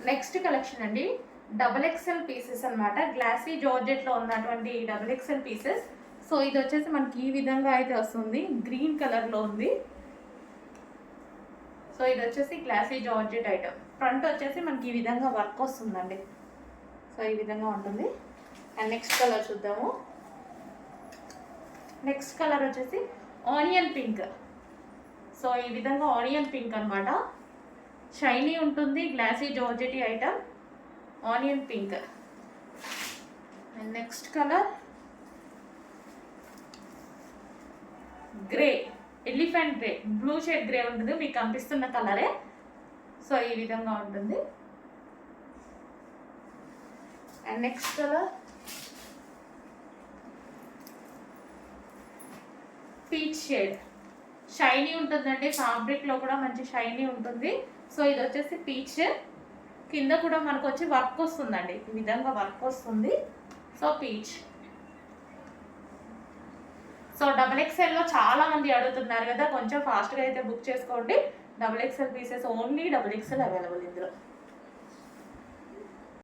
Next collection అండి, double XL pieces అనమాట. Glossy జార్జెట్లో ఉన్నటువంటి డబుల్ ఎక్సెల్ పీసెస్. సో ఇది వచ్చేసి మనకి ఈ విధంగా అయితే వస్తుంది, గ్రీన్ కలర్లో ఉంది. సో ఇది వచ్చేసి గ్లాసీ జార్జెట్ ఐటమ్. ఫ్రంట్ వచ్చేసి మనకి ఈ విధంగా వర్క్ వస్తుందండి. సో ఈ విధంగా ఉంటుంది. అండ్ నెక్స్ట్ కలర్ చూద్దాము. నెక్స్ట్ కలర్ వచ్చేసి ఆనియన్ పింక్. సో ఈ విధంగా ఆనియన్ పింక్ అనమాట. షైనీ ఉంటుంది, glossy georgette item, onion pink. And next colour grey, elephant grey, blue shade grey ఉంటుంది, మీకు కనిపిస్తున్న కలరే. సో ఈ విధంగా ఉంటుంది. And next colour peach shade, shiny ఉంటుందండి. ఫ్యాబ్రిక్లో కూడా మంచి షైనీ ఉంటుంది. సో ఇది వచ్చేసి పీచ్, కింద కూడా మనకు వచ్చి వర్క్ వస్తుందండి, ఈ విధంగా వర్క్ వస్తుంది. So peach. సో డబల్ ఎక్స్ఎల్లో చాలా మంది అడుగుతున్నారు కదా, కొంచెం ఫాస్ట్గా అయితే బుక్ చేసుకోండి. Double XL pieces, only double XL available ఇందులో.